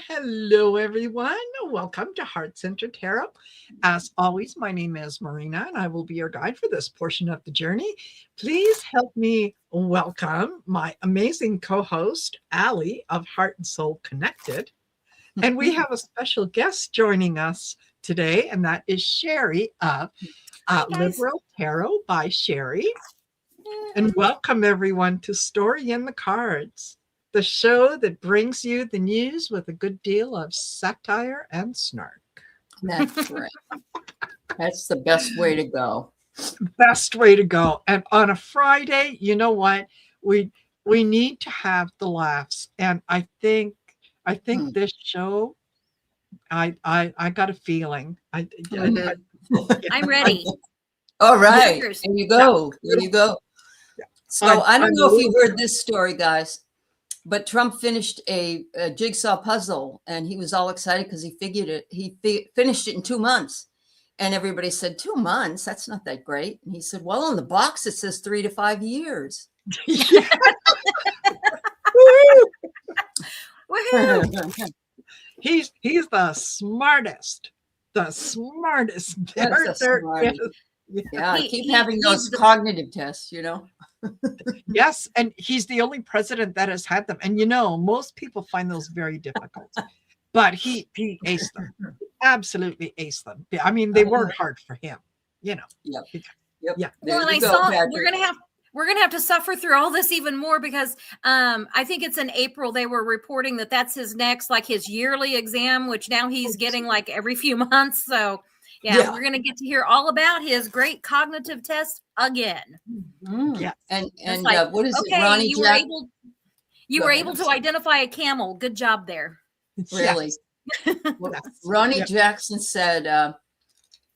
Hello, everyone. Welcome to Heart Center Tarot. As always, my name is Marina, and I will be your guide for this portion of the journey. Please help me welcome my amazing co-host, Aley of Heart and Soul Connected. And we have a special guest joining us today, and that is Sherry of Liberal Tarot by Sherry. And welcome everyone to Story in the Cards, the show that brings you the news with a good deal of satire and snark. That's right. That's the best way to go. Best way to go. And on a Friday, you know what? We need to have the laughs. And I think this show, I got a feeling. I'm ready. All right. There you go. There you go. So I don't know if you heard this story, guys, but Trump finished a jigsaw puzzle and he was all excited because he figured it. He finished it in 2 months. And everybody said, 2 months? That's not that great. And he said, well, on the box, it says 3 to 5 years. Woohoo! He's the smartest. The smartest. Yeah, I keep having those cognitive tests, you know. Yes, and he's the only president that has had them. And you know, most people find those very difficult. But he aced them. Absolutely aced them. I mean, they weren't hard for him, you know. Yep. Yeah. Well, and I saw we're gonna have to suffer through all this even more because I think it's in April they were reporting that that's his next, like his yearly exam, which now he's getting like every few months. So yeah, we're gonna get to hear all about his great cognitive test again. Yeah, and like, what is it, Ronnie? You were able to identify a camel. Good job there. Really, Ronnie Jackson said,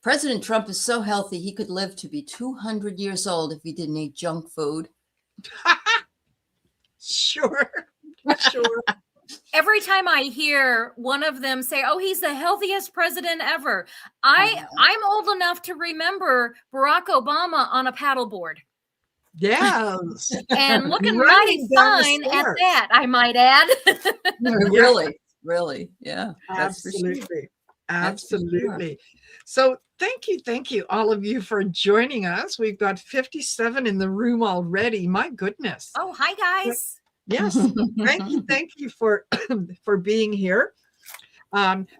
President Trump is so healthy he could live to be 200 years old if he didn't eat junk food. Sure. Every time I hear one of them say, oh, he's the healthiest president ever, I'm old enough to remember Barack Obama on a paddleboard. Yes. And looking mighty fine at that, I might add. Really. Yeah. Absolutely. Absolutely. So thank you, all of you, for joining us. We've got 57 in the room already. My goodness. Oh, hi, guys. Yes. Thank you for being here.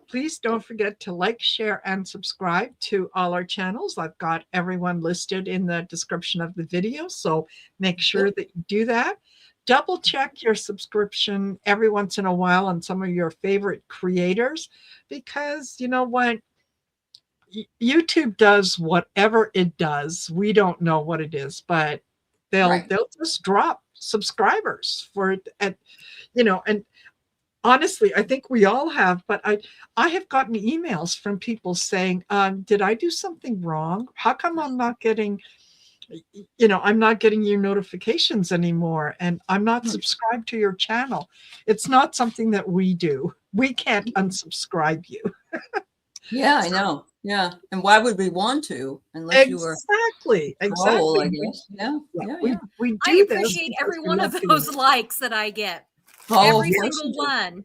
Please don't forget to like, share, and subscribe to all our channels. I've got everyone listed in the description of the video, so make sure that you do that. Double check your subscription every once in a while on some of your favorite creators, because you know what? YouTube does whatever it does. We don't know what it is, but they'll just drop subscribers for it. And honestly, I think we all have, but I have gotten emails from people saying, did I do something wrong? How come I'm not getting your notifications anymore, and I'm not subscribed to your channel? It's not something that we do. We can't unsubscribe you. Yeah, I know. Yeah. And why would we want to unless you were exactly. I guess. Yeah. We do. I appreciate every one of those likes that I get. Every single one.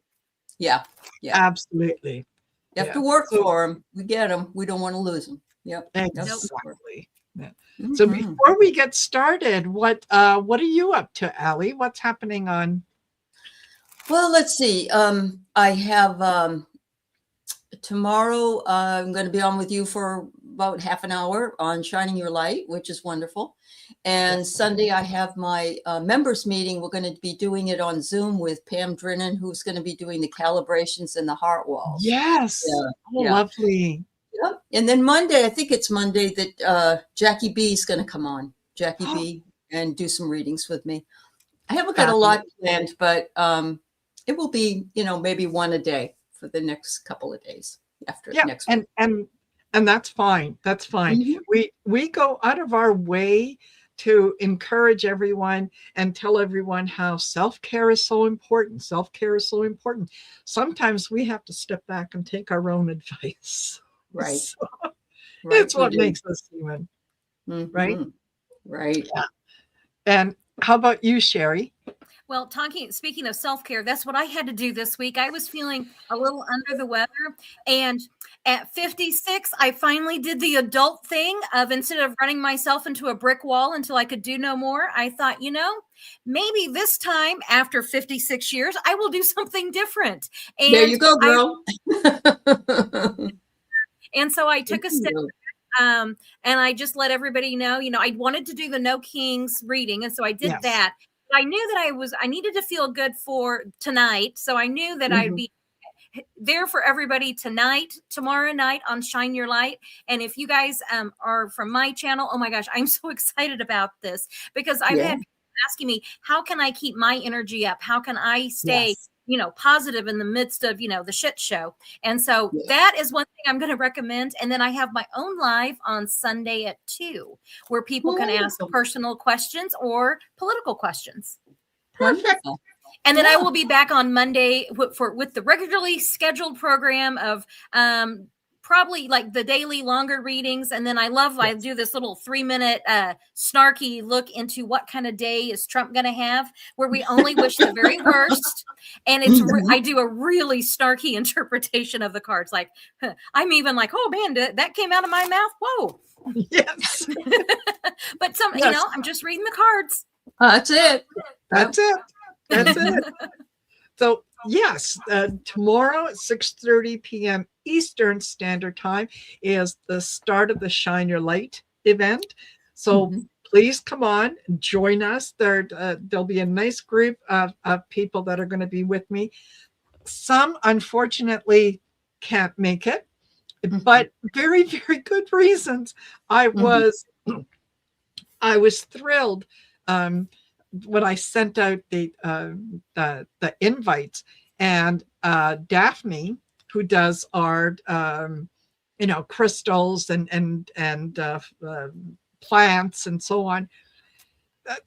Yeah. Absolutely. You have to work for them. We get them. We don't want to lose them. Yep. Exactly. Yeah. So before we get started, what are you up to, Aley? What's happening on? Well, let's see. I have tomorrow. I'm going to be on with you for about half an hour on Shining Your Light, which is wonderful. And Sunday, I have my members meeting. We're going to be doing it on Zoom with Pam Drinnan, who's going to be doing the calibrations and the heart walls. Yes. Lovely. Yep. And then Monday, I think it's Monday that Jackie B is going to come on, Jackie B, and do some readings with me. I haven't got a lot planned, but it will be, maybe one a day for the next couple of days after next week. And that's fine. That's fine. We go out of our way to encourage everyone and tell everyone how self-care is so important. Self-care is so important. Sometimes we have to step back and take our own advice. Right. So, it's what makes us human. Right? Right. Yeah. And how about you, Sherry? Well, speaking of self-care, that's what I had to do this week. I was feeling a little under the weather, and at 56, I finally did the adult thing of, instead of running myself into a brick wall until I could do no more, I thought, maybe this time after 56 years, I will do something different. And there you go, girl. And so I took a step, and I just let everybody know, I wanted to do the No Kings reading. And so I did that. I knew that I needed to feel good for tonight. So I knew that I'd be there for everybody tonight, tomorrow night on Shine Your Light. And if you guys are from my channel, oh my gosh, I'm so excited about this, because I've had people asking me, how can I keep my energy up? How can I stay positive in the midst of, the shit show? And so that is one thing I'm going to recommend. And then I have my own live on Sunday at 2, where people can ask personal questions or political questions. Perfect. And then I will be back on Monday with the regularly scheduled program of probably like the daily longer readings. And then I do this little 3-minute snarky look into what kind of day is Trump going to have, where we only wish the very worst. And I do a really snarky interpretation of the cards. Like, I'm even like, oh man, that came out of my mouth. Whoa. Yes. But I'm just reading the cards. That's it. That's it. That's it. So yes, tomorrow at 6:30 p.m. Eastern Standard Time is the start of the Shine Your Light event. So please come on, join us. There'll be a nice group of people that are going to be with me. Some, unfortunately, can't make it, but very, very good reasons. I was thrilled when I sent out the invites, and Daphne, who does our crystals and plants and so on,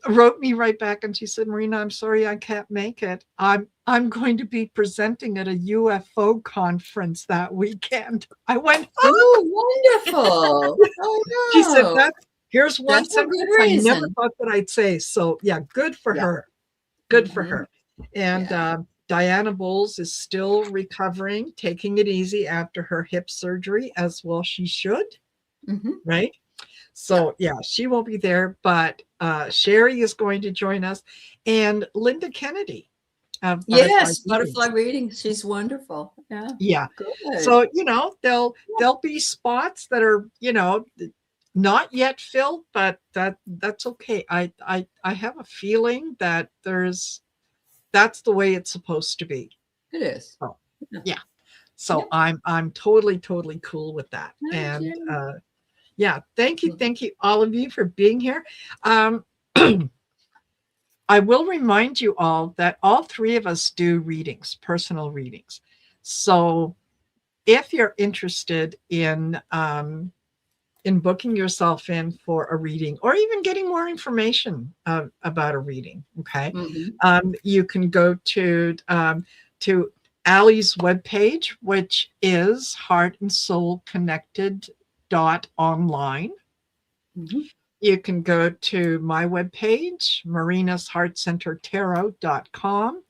wrote me right back, and she said, Marina, I'm sorry I can't make it. I'm going to be presenting at a UFO conference that weekend. I went, oh wonderful. Oh, no. She said, here's one That's a good I reason. never thought that I'd say. So yeah, good for her. Good for her. And Diana Bowles is still recovering, taking it easy after her hip surgery, as well she should. Right? So yeah, she won't be there, but Sherry is going to join us, and Linda Kennedy. Butterfly reading. She's wonderful. Yeah. Good. So there'll be spots that are not yet filled, but that's okay. I have a feeling that that's the way it's supposed to be. It is. Oh, yeah. So I'm totally cool with that. And thank you all of you for being here. I will remind you all that all 3 of us do readings, personal readings. So if you're interested in booking yourself in for a reading, or even getting more information about a reading, okay, you can go to Aley's webpage, which is heartandsoulconnected.online. You can go to my webpage, marinasheartcentertarot.com.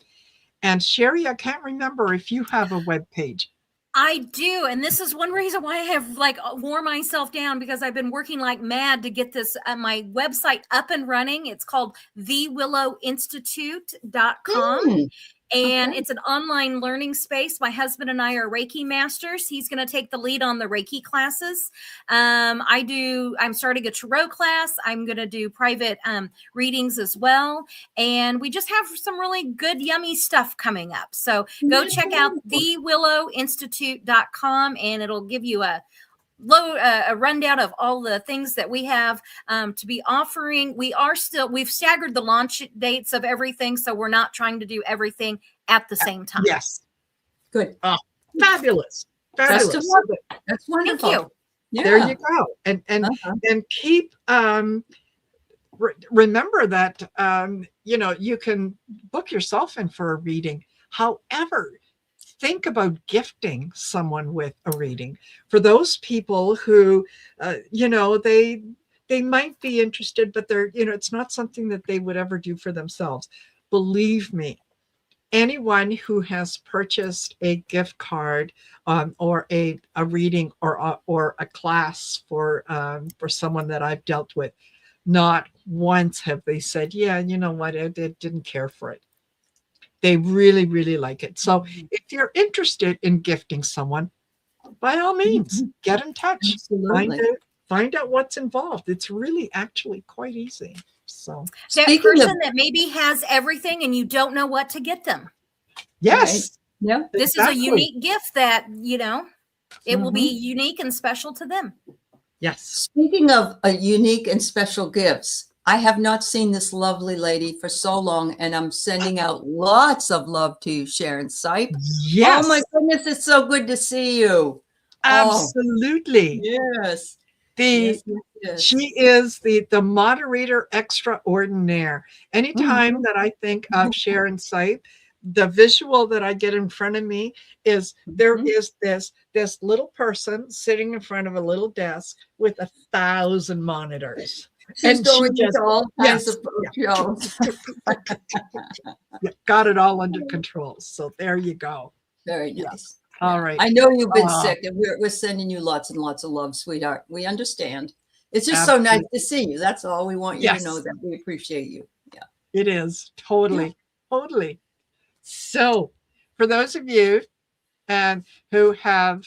And Sherry, I can't remember if you have a webpage. I do. And this is one reason why I have wore myself down, because I've been working like mad to get this my website up and running. It's called thewillowinstitute.com. And it's an online learning space. My husband and I are Reiki masters. He's going to take the lead on the Reiki classes. I'm starting a tarot class. I'm going to do private readings as well. And we just have some really good, yummy stuff coming up. So go check out thewillowinstitute.com, and it'll give you a rundown of all the things that we have to be offering. We've staggered the launch dates of everything, so we're not trying to do everything at the same time. Yes. Good. Oh, fabulous. That's wonderful. Thank you. There you go. And keep remember that you can book yourself in for a reading. However, think about gifting someone with a reading. For those people who, they might be interested, but they're, it's not something that they would ever do for themselves. believe me, anyone who has purchased a gift card or a reading or a class for someone that I've dealt with, not once have they said, yeah, you know what, I didn't care for it. They really, really like it. So if you're interested in gifting someone, by all means, get in touch. Absolutely. Find out what's involved. It's really actually quite easy. So That Speaking person of- that maybe has everything and you don't know what to get them. yes, Yeah. This is a unique gift that, you know, it will be unique and special to them. Yes. Speaking of unique and special gifts, I have not seen this lovely lady for so long, and I'm sending out lots of love to you, Sharon Sipe. Yes. Oh my goodness, it's so good to see you. Absolutely. Yes. Yes. She is the moderator extraordinaire. Anytime that I think of Sharon Sipe, the visual that I get in front of me is there is this little person sitting in front of a little desk with 1,000 monitors. She's going into all kinds of shows. Got it all under control. So there you go. Very nice. All right. I know you've been sick, and we're sending you lots and lots of love, sweetheart. We understand. It's just so nice to see you. That's all we want you to know, that we appreciate you. Yeah. It is. Totally. Totally. So for those of you who have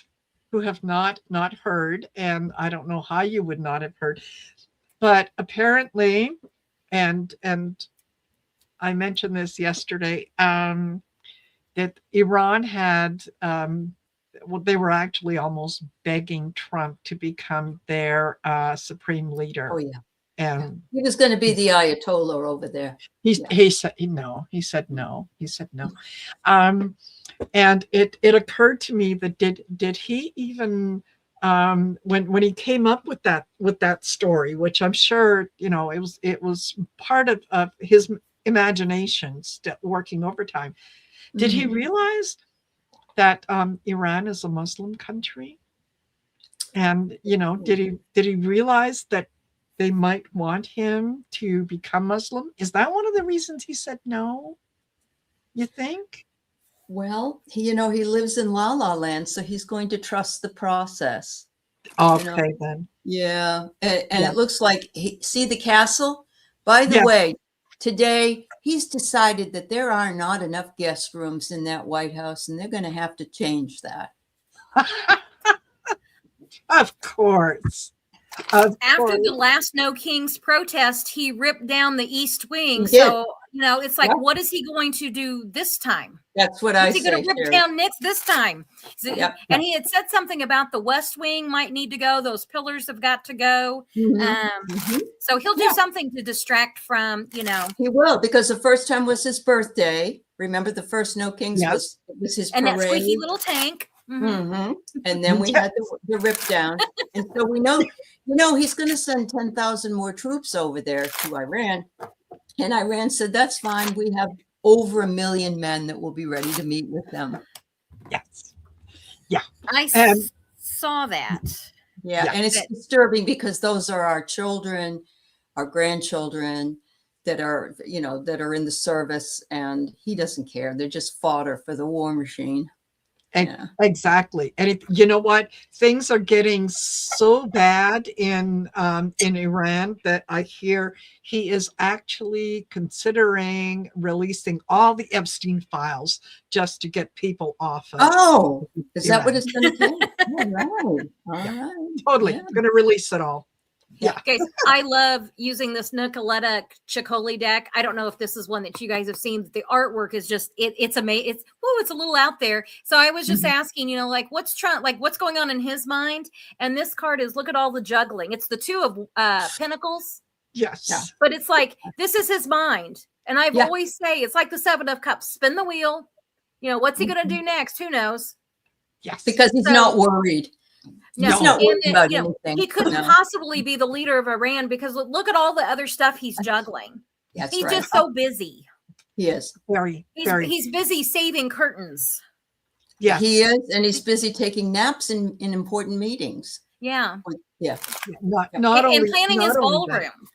not heard, and I don't know how you would not have heard, but apparently, and I mentioned this yesterday, that Iran had well, they were actually almost begging Trump to become their supreme leader. Oh yeah. And he was going to be the Ayatollah over there. He said no. He said no. He said no. And it occurred to me that did he even when he came up with that story, which I'm sure, you know, it was part of his imagination working overtime. Did he realize that Iran is a Muslim country? And, you know, did he realize that they might want him to become Muslim? Is that one of the reasons he said no? You think? Well, he lives in La La Land, so he's going to trust the process. Okay, then. Yeah. And it looks like, see the castle? By the way, today he's decided that there are not enough guest rooms in that White House, and they're going to have to change that. Of course. After the last No Kings protest, he ripped down the East Wing. So, you know, it's like, what is he going to do this time? That's what I say. Is he going to rip down this time? And he had said something about the West Wing might need to go. Those pillars have got to go. So he'll do something to distract from, you know. He will, because the first time was his birthday. Remember, the first No Kings was his parade. And that squeaky little tank. And then we had the rip down. And so we know, he's going to send 10,000 more troops over there to Iran. And Iran said, that's fine. We have over 1 million men that will be ready to meet with them. Yes. Yeah. I saw that. Yeah. And it's disturbing because those are our children, our grandchildren that are, that are in the service, and he doesn't care. They're just fodder for the war machine. Exactly. And you know what? Things are getting so bad in Iran that I hear he is actually considering releasing all the Epstein files just to get people off of. Oh, is that what it's going to take? All right. Totally. Going to release it all. Yeah. Okay. I love using this Nicoletta Ciccoli deck. I don't know if this is one that you guys have seen. The artwork is just it's amazing. It's a little out there. So I was just asking, like what's going on in his mind? And this card is, look at all the juggling. It's the 2 of Pentacles. Yes. Yeah. But it's like, this is his mind. And I've always say it's like the 7 of Cups. Spin the wheel. What's he going to do next? Who knows? Yes. Because he's not worried. No, he's not worried about anything. He couldn't possibly be the leader of Iran because look at all the other stuff he's juggling. He's just so busy. He is. He's busy saving curtains. Yeah. He is, and he's busy taking naps in important meetings. Yeah. Yeah. Not only, and planning his ballroom.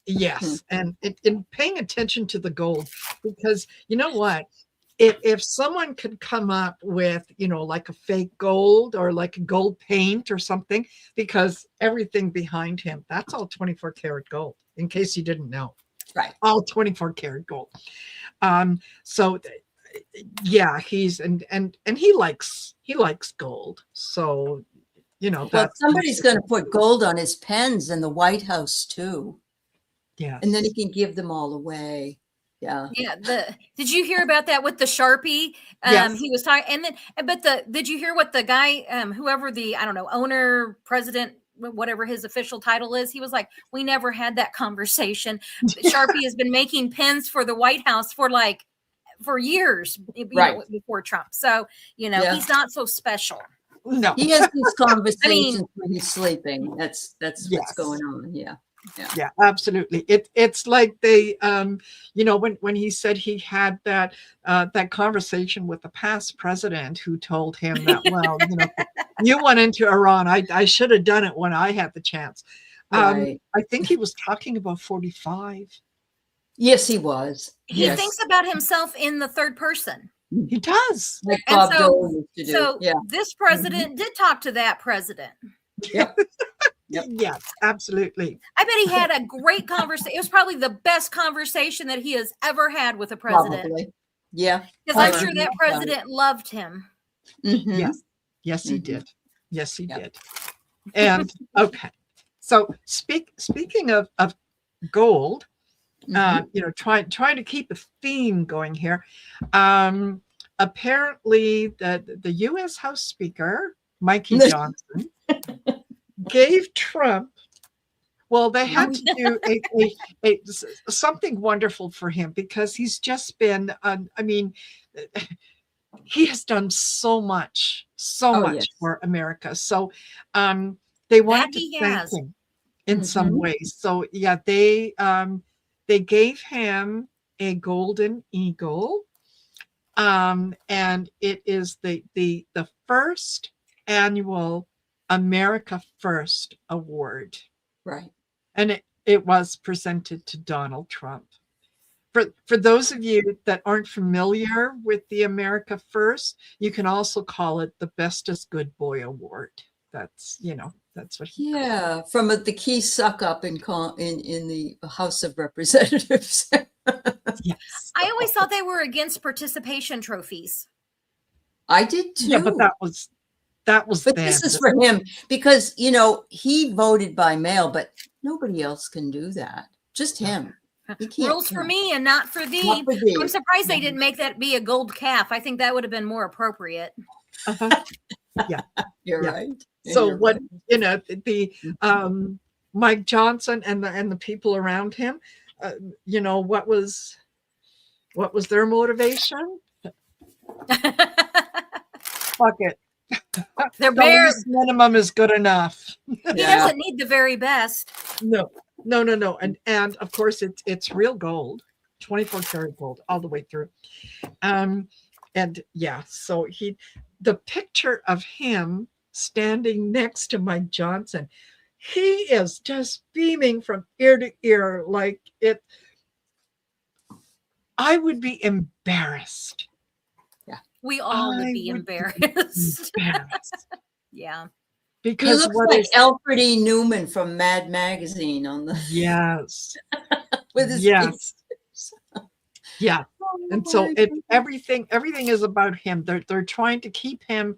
Yes, and in paying attention to the gold, because you know what? If someone could come up with, like a fake gold or like a gold paint or something, because everything behind him, that's all 24 karat gold, in case you didn't know. Right. All 24 karat gold. So yeah, he's and he likes gold. So, Well, that's somebody's going to put gold on his pens in the White House too, yes. and then he can give them all away. Yeah. Yeah. Did you hear about that with the Sharpie? Yes. He was talking, and then, did you hear what the guy, whoever the, I don't know, owner, president, whatever his official title is, he was like, we never had that conversation. Sharpie has been making pens for the White House for years, Right. before Trump. So, Yeah. He's not so special. No. He has these conversations when he's sleeping. That's Yes. what's going on. Yeah. Yeah, absolutely. It's like they, when he said he had that conversation with the past president who told him that, well, you went into Iran. I should have done it when I had the chance. Right. I think he was talking about 45. Yes, he was. He Yes. thinks about himself in the third person. He does. Like And Bob so- Dole used to do. So Yeah. this president did talk to that president. Yep. Yes, absolutely. I bet he had a great conversation. It was probably the best conversation that he has ever had with a president. Probably. Yeah. Because I'm Or- sure that president loved him. Mhm. Yes. Yes, he Mhm. did. Yes, he Yep. did. And okay. So speaking of gold, Mhm. trying to keep a theme going here. Apparently the U.S. House Speaker, Mikey Johnson, gave Trump, well, they had to do something wonderful for him, because he's just been, he has done so much yes. for America. So they wanted he to thank has. him in some Mhm. ways. So yeah, they gave him a golden eagle, and it is the first annual America First Award, Right. and it was presented to Donald Trump. For those of you that aren't familiar with the America First, you can also call it the Bestest Good Boy Award. That's that's what he. Yeah, from the key suck up in the House of Representatives. Yes. I always thought they were against participation trophies. I did too. Yeah, but that was But then. this is for him because he voted by mail, but nobody else can do that. Just him. He can't. Rules for me and not for thee. Not for thee. I'm surprised they didn't make that be a gold calf. I think that would have been more appropriate. Uh-huh. You're Yeah. right. So You're what right. the Mike Johnson and the people around him, what was their motivation? Fuck it. They're The bare. least minimum is good enough. He Yeah. doesn't need the very best. No. And of course it's real gold, 24 karat gold all the way through. And yeah, so the picture of him standing next to Mike Johnson, he is just beaming from ear to ear like it. I would be embarrassed. We all would I be would embarrassed. Embarrassed. Yeah. He Because looks what like is Alfred E. Newman from Mad Magazine on the yes. with his Yes. Yeah. Oh And so my goodness. everything is about him. They're trying to keep him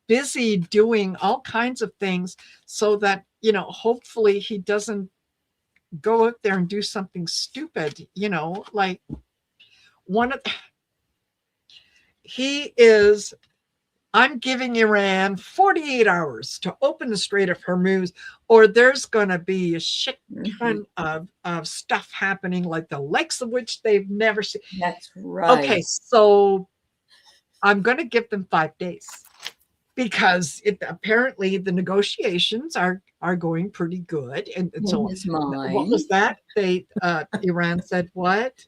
busy doing all kinds of things so that hopefully he doesn't go out there and do something stupid, like one of he is I'm giving Iran 48 hours to open the Strait of Hormuz, or there's going to be a shit ton of stuff happening, like the likes of which they've never seen. That's right. Okay, so I'm going to give them 5 days because apparently the negotiations are going pretty good. And so his mind. what was that? Iran said what?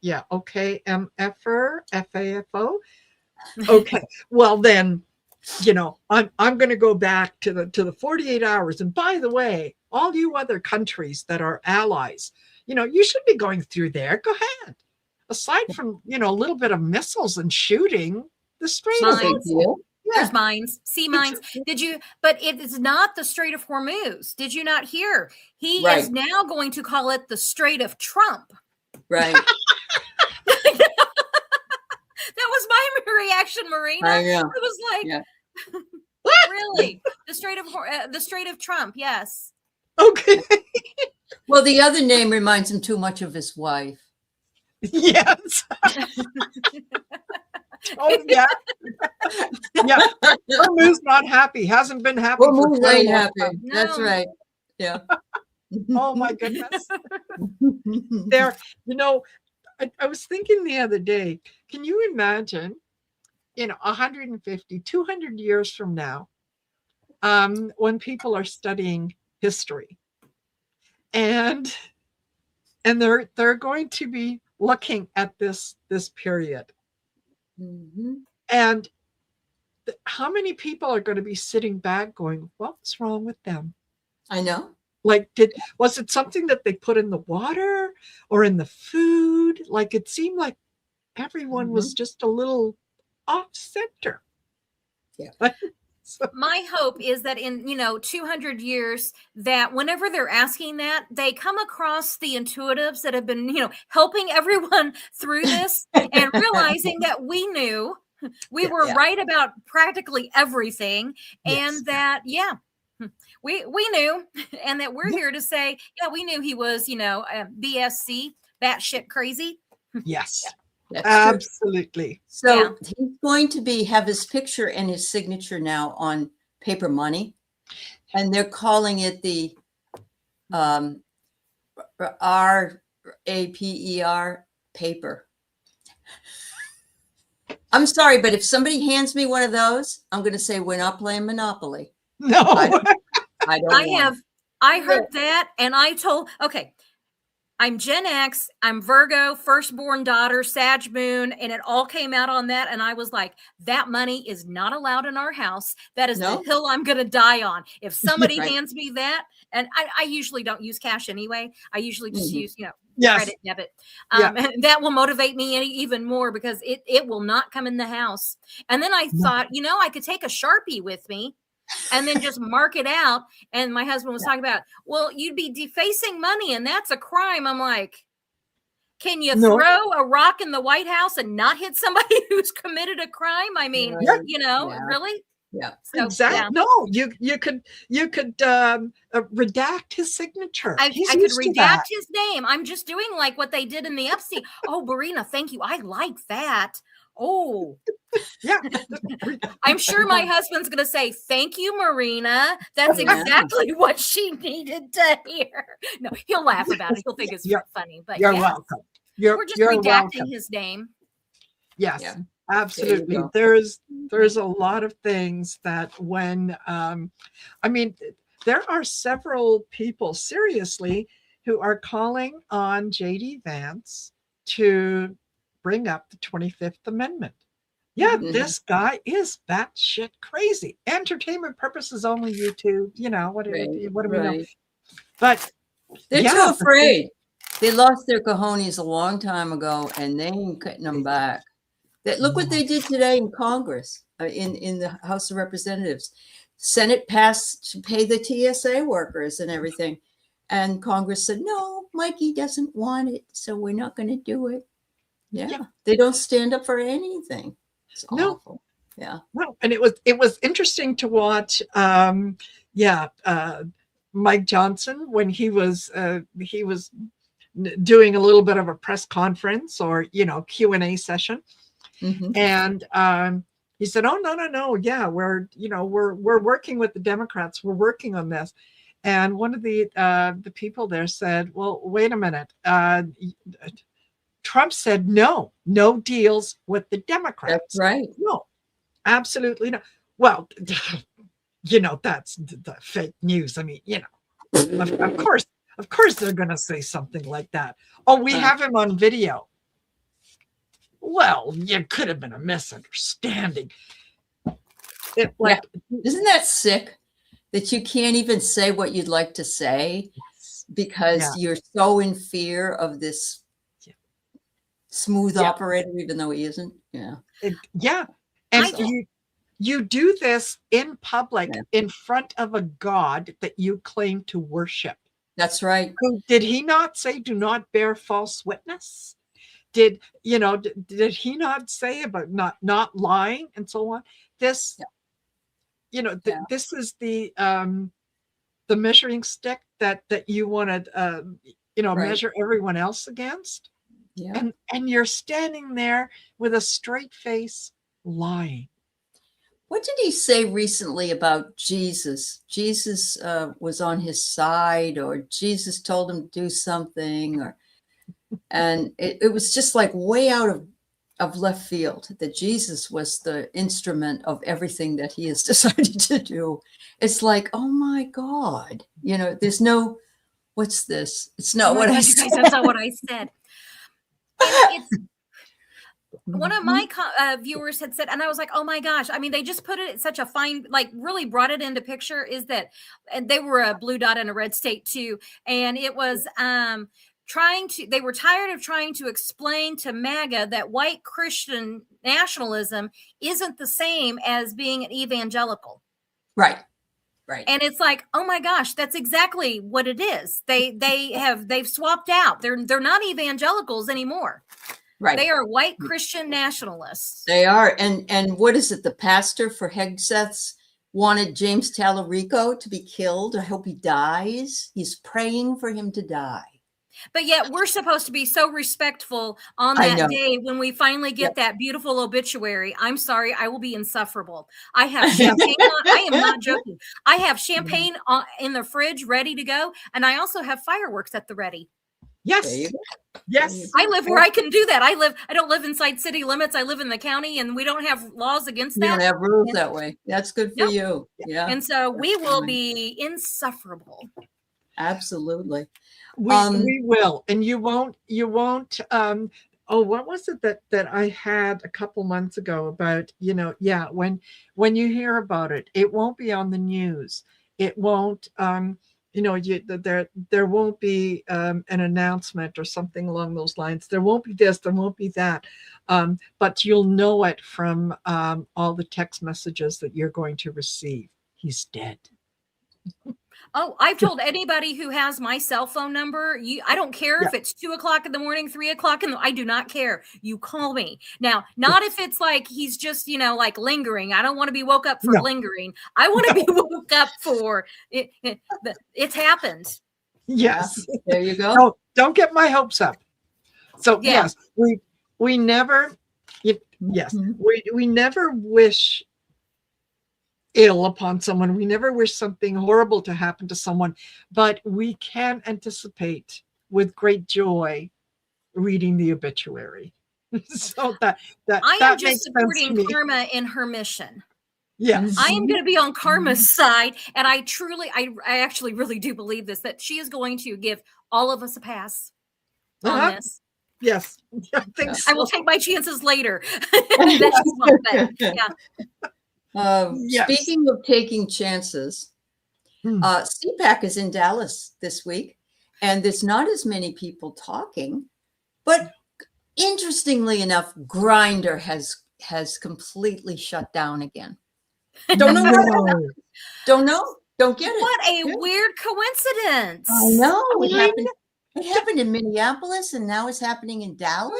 Yeah, okay, MFR, FAFO. Okay, well then I'm going to go back to the 48 hours. And by the way, all you other countries that are allies, you should be going through there. Go ahead. Aside from, a little bit of missiles and shooting, the Strait No of big Mines. deal. There's Yeah. mines, sea mines. But it is not the Strait of Hormuz. Did you not hear? He Right. is now going to call it the Strait of Trump. Right. That was my reaction, Marina. I know. It was like, Yeah. really? The Strait of Trump, yes. Okay. Well, the other name reminds him too much of his wife. Yes. Oh, yeah. Yeah. Hormuz not happy. Hasn't been happy Well, for moves quite a ain't long happy. time. That's No. right. Yeah. Oh, my goodness. There, I was thinking the other day, can you imagine, 150, 200 years from now, when people are studying history and they're going to be looking at this period, and how many people are going to be sitting back going, what's wrong with them? I know. Like, was it something that they put in the water or in the food? Like, it seemed like everyone was just a little off center. Yeah. So, My hope is that in 200 years, that whenever they're asking that, they come across the intuitives that have been helping everyone through this and realizing that we knew we were right about practically everything, and that we knew, and that we're here to say we knew he was BSC, batshit crazy. yes. That's Absolutely. true. So he's going to have his picture and his signature now on paper money, and they're calling it the RAPER paper. I'm sorry, but if somebody hands me one of those, I'm going to say we're not playing Monopoly. No. I heard that, and I told I'm Gen X, I'm Virgo, firstborn daughter, Sag moon, and it all came out on that. And I was like, that money is not allowed in our house. That is the hill I'm going to die on. If somebody hands me that, and I usually don't use cash anyway. I usually just use, credit, debit. And that will motivate me even more because it will not come in the house. And then I thought, I could take a Sharpie with me and then just mark it out. And my husband was talking about, well, you'd be defacing money and that's a crime. I'm like, can you throw a rock in the White House and not hit somebody who's committed a crime? I mean, really? Yeah, so, exactly. Yeah. No, you could redact his signature. I could redact his name. I'm just doing like what they did in the Epstein. Oh, Marina, thank you. I like that. Oh, yeah. I'm sure my husband's going to say, thank you, Marina. That's exactly what she needed to hear. No, he'll laugh about it. He'll think it's funny, but you're welcome. We're just redacting his name. Yes, absolutely. There's a lot of things that when, there are several people seriously who are calling on J.D. Vance to bring up the 25th Amendment. Yeah, this guy is batshit crazy. Entertainment purposes only, YouTube, what do we know? But they're too afraid. They lost their cojones a long time ago, and they ain't cutting them back. Look what they did today in Congress, in the House of Representatives. Senate passed to pay the TSA workers and everything. And Congress said, no, Mikey doesn't want it, so we're not going to do it. Yeah, they don't stand up for anything. It's awful. Yeah. No, and it was interesting to watch. Mike Johnson when he was doing a little bit of a press conference or Q&A session, and he said, "Oh no, yeah, we're working with the Democrats. We're working on this." And one of the people there said, "Well, wait a minute. Trump said no deals with the Democrats." That's right. No, absolutely no. Well, that's the fake news. I mean, of course they're going to say something like that. Oh, we have him on video. Well, it could have been a misunderstanding. It like Isn't that sick that you can't even say what you'd like to say because you're so in fear of this smooth operator, even though he isn't? Yeah. And you do this in public in front of a God that you claim to worship. That's right. Did he not say, do not bear false witness? Did he not say about not lying and so on? This, this is the measuring stick that you want to, measure everyone else against. Yeah. And you're standing there with a straight face lying. What did he say recently about Jesus? Jesus was on his side, or Jesus told him to do something, and it was just like way out of left field that Jesus was the instrument of everything that he has decided to do. It's like, oh my God, there's no, what's this? It's not what I said. That's not what I said. It's one of my viewers had said, and I was like, oh my gosh. I mean, they just put it at such a fine, like really brought it into picture, is that, and they were a blue dot in a red state too. And it was they were tired of trying to explain to MAGA that white Christian nationalism isn't the same as being an evangelical. Right. Right. And it's like, oh my gosh, that's exactly what it is. They've swapped out. They're not evangelicals anymore. Right. They are white Christian nationalists. They are. And what is it? The pastor for Hegseth's wanted James Tallarico to be killed. I hope he dies. He's praying for him to die. But yet we're supposed to be so respectful on that day when we finally get that beautiful obituary. I'm sorry, I will be insufferable. I have champagne I am not joking. I have champagne in the fridge ready to go. And I also have fireworks at the ready. Yes. Yes. I live where I can do that. I don't live inside city limits. I live in the county, and we don't have laws against that. You don't have rules that way. That's good for you. Yeah. And so we will be insufferable. Absolutely. We will. And you won't what was it that I had a couple months ago about, when you hear about it, it won't be on the news. It won't there won't be an announcement or something along those lines. There won't be this, there won't be that. But you'll know it from all the text messages that you're going to receive. He's dead. Oh, I've told anybody who has my cell phone number, I don't care if it's 2:00 in the morning, 3:00 I do not care. You call me. Now, not if it's like he's just, like lingering. I don't want to be woke up for lingering. I want to be woke up for it. It's happened. Yes. There you go. No, don't get my hopes up. So yes, we never, we never wish ill upon someone. We never wish something horrible to happen to someone, but we can anticipate with great joy reading the obituary. So I am just supporting Karma in her mission. Yes. I am going to be on Karma's side, and I actually really do believe this, that she is going to give all of us a pass on this. Yes. I think so. I will take my chances later. Speaking of taking chances, CPAC is in Dallas this week, and there's not as many people talking, but interestingly enough, Grindr has completely shut down again. Don't know what happened. Don't know. Don't get it. What a weird coincidence. I know. It happened in Minneapolis, and now it's happening in Dallas.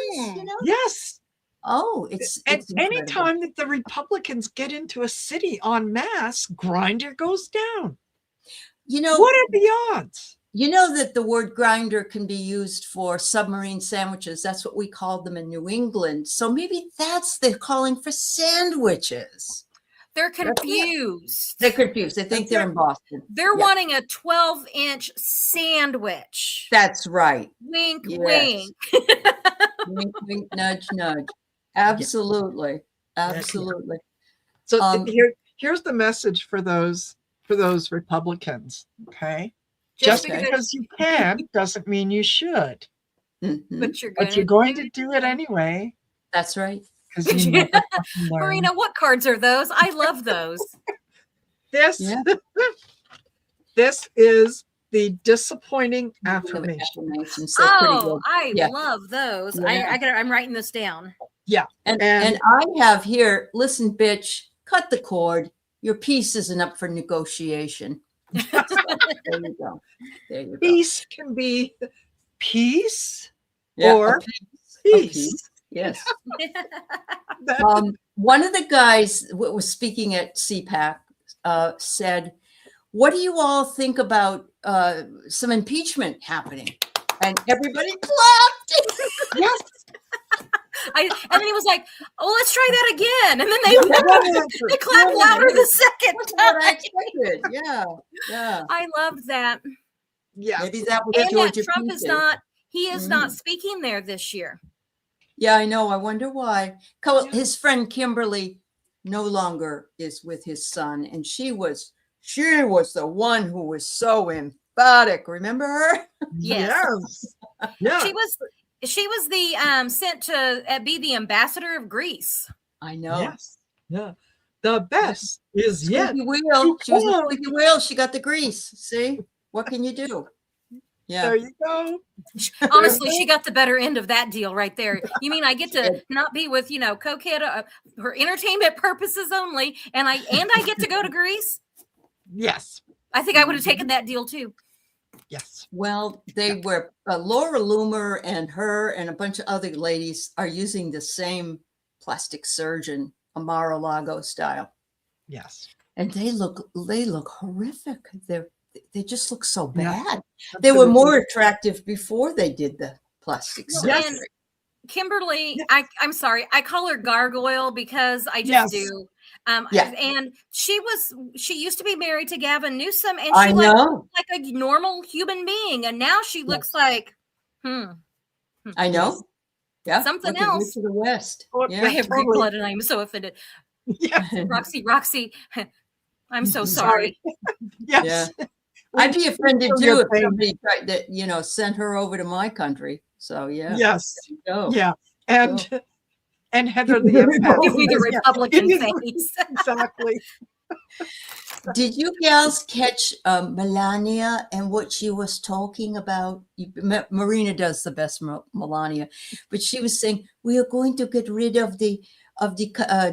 Yes. Oh, it's anytime that the Republicans get into a city en masse, Grindr goes down. What are the odds? You know that the word grinder can be used for submarine sandwiches. That's what we called them in New England. So maybe they're calling for sandwiches. They're confused. They're confused. They think they're in Boston. They're wanting a 12-inch sandwich. That's right. Wink, wink. Wink, wink, nudge, nudge. Absolutely. Absolutely. So here's the message for those Republicans. Okay. Just because you can doesn't mean you should. Mm-hmm. But you're going to do it anyway. That's right. because you never fucking learn. Marina, what cards are those? I love those. This, Yeah. this is the disappointing affirmation. Affirmations, they're pretty Oh, good. I Yeah. love those. Yeah. I'm writing this down. Yeah. And And- I have here, listen, bitch, cut the cord. Your peace isn't up for negotiation. So, there you go. There you go. Peace can be peace Yeah, or a peace. peace. Yes. That- One of the guys was speaking at CPAC said, what do you all think about some impeachment happening? And everybody clapped. yes. And then he was like, "Oh, let's try that again." And then they clapped louder the second That's what I time. expected. Yeah. Yeah. I loved that. Yes. Maybe that was And Georgia that Trump is Peace. not. He is not Mm. speaking there this year. Yeah, I know. I wonder why. His friend Kimberly no longer is with his son, and she was the one who was so emphatic. Remember her? Yes. Yeah. She was the sent to be the ambassador of Greece. I know. Yes. Yeah. The best is yet. Squeaky wheel. She was the come. squeaky wheel. She got the grease. See, what can you do? Yeah. There you go. Honestly, she got the better end of that deal right there. You mean I get to not be with cokehead for entertainment purposes only, and I get to go to Greece? Yes. I think I would have taken that deal too. Yes. Well, they were Laura Loomer and her and a bunch of other ladies are using the same plastic surgeon, Amaro Lago style, Yes. and they look horrific. They just look so Yeah. bad. They were more attractive before they did the plastic Well, surgery. and Kimberly, I'm sorry, I call her Gargoyle because I just Yes. do. Yeah. And she used to be married to Gavin Newsom, and I she know. like a normal human being, and now she looks like I know. Yeah. Something look at else. To the west. Oh, Yeah. I have Greek totally. blood and I'm so offended. Yes. Roxy, I'm so sorry. Yes. Yeah. I'd be offended feel too your if pain. somebody tried to, send her over to my country. So yeah. Yes. Go. Yeah. And Heather the Give me empath. Give me the Yeah. Republican Give me the- face. Exactly. Did you gals catch Melania and what she was talking about? Marina does the best Melania, but she was saying we are going to get rid of the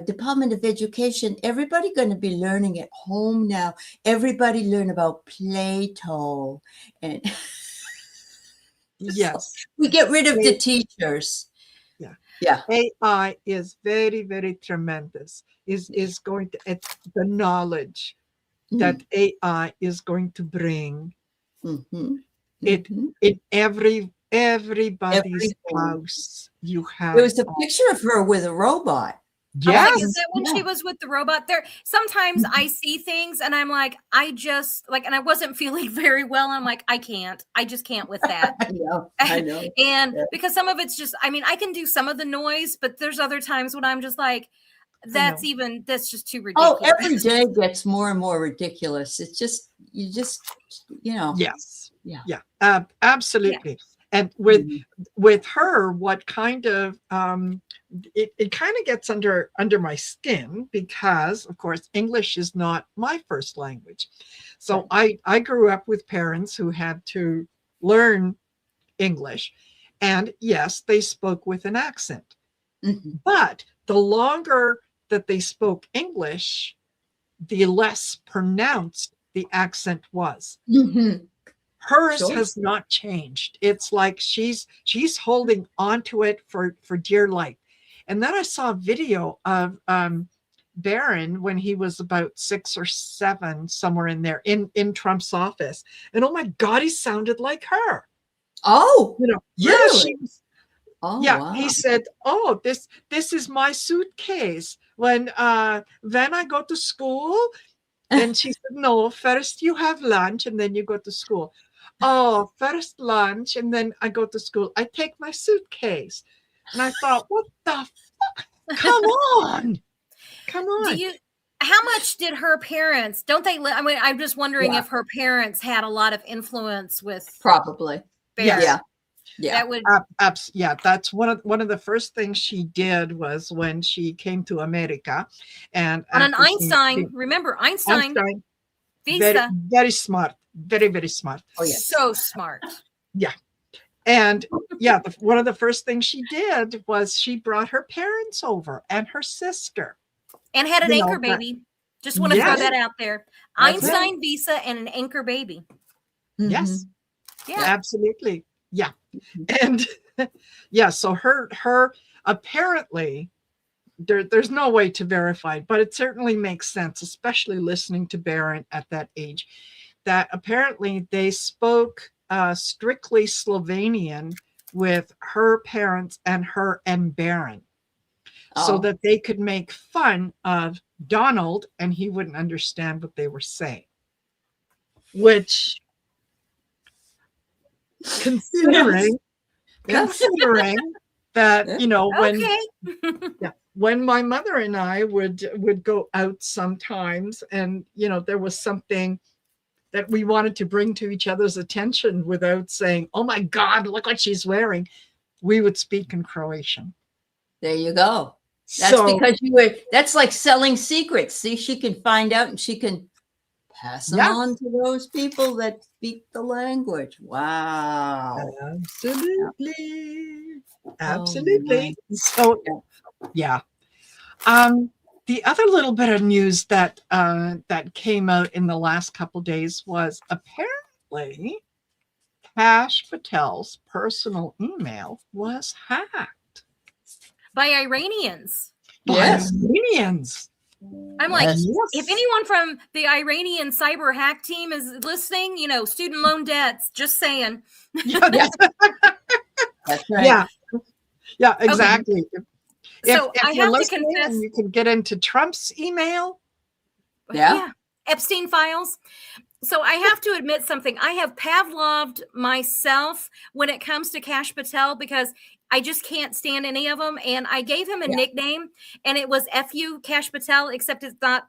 Department of Education. Everybody going to be learning at home now. Everybody learn about Plato, and Yes. we get rid of the teachers. Yeah. Yeah. AI is very, very tremendous. Is going to the knowledge that AI is going to bring Mm-hmm. it in everybody's Everything. house. You have There was a picture of her with a robot. I'm yes. like, is that when she was with the robot? There, sometimes I see things and I'm like, and I wasn't feeling very well. And I'm like, I just can't with that. I know. And Yeah. because some of it's just, I can do some of the noise, but there's other times when I'm just like, that's just too ridiculous. Oh, every day gets more and more ridiculous. It's just, Yes. Yeah. Absolutely. And with her, what kind of it kind of gets under my skin because, of course, English is not my first language. So I grew up with parents who had to learn English, and yes, they spoke with an accent. Mm-hmm. But the longer that they spoke English, the less pronounced the accent was. Mm-hmm. Hers has not changed. It's like she's holding onto it for dear life. And then I saw a video of Barron when he was about 6 or 7, somewhere in there, in Trump's office. And oh my God, he sounded like her. Oh, yeah, really? she was. Oh, Yeah, wow. he said, "Oh, this is my suitcase when I go to school." And she said, "No, first you have lunch and then you go to school." "Oh, first lunch and then I go to school. I take my suitcase." And I thought, what the fuck? Come on. How much did her parents, don't they I'm just wondering if her parents had a lot of influence with Probably. Barron. Yeah. Yeah. That would Yeah, that's one of the first things she did was when she came to America, and on an after Einstein. Remember Einstein Einstein, very visa. very smart, very smart. Oh, yeah. So smart. Yeah, and yeah, one of the first things she did was she brought her parents over and her sister. And had an You know, anchor baby. Just want to throw yes, that out there. That's right. Einstein visa and an anchor baby. yes, Yeah. absolutely, yeah, Mhm. and yeah, so her apparently. There's no way to verify it, but it certainly makes sense, especially listening to Barron at that age, that apparently they spoke strictly Slovenian with her parents and her and Barron, so Oh, that they could make fun of Donald and he wouldn't understand what they were saying. Which, considering yeah. considering that, Yeah. when my mother and I would go out sometimes, and there was something that we wanted to bring to each other's attention without saying, "Oh my God, look what she's wearing," we would speak in Croatian. There you go. That's So because that's like selling secrets. See, she can find out and she can pass them yeah, on to those people that speak the language. Wow. absolutely, my. So yeah. The other little bit of news that came out in the last couple days was apparently Kash Patel's personal email was hacked By Iranians. by Yes. Iranians. I'm like, Yes. if anyone from the Iranian cyber hack team is listening, student loan debts, just saying. Yeah, That's right. yeah, exactly. So If I you're have to listening confess, and you can get into Trump's email, Yeah. Epstein files. So I have to admit something. I have Pavloved myself when it comes to Kash Patel because I just can't stand any of them. And I gave him a nickname, and it was FU Kash Patel, except it's not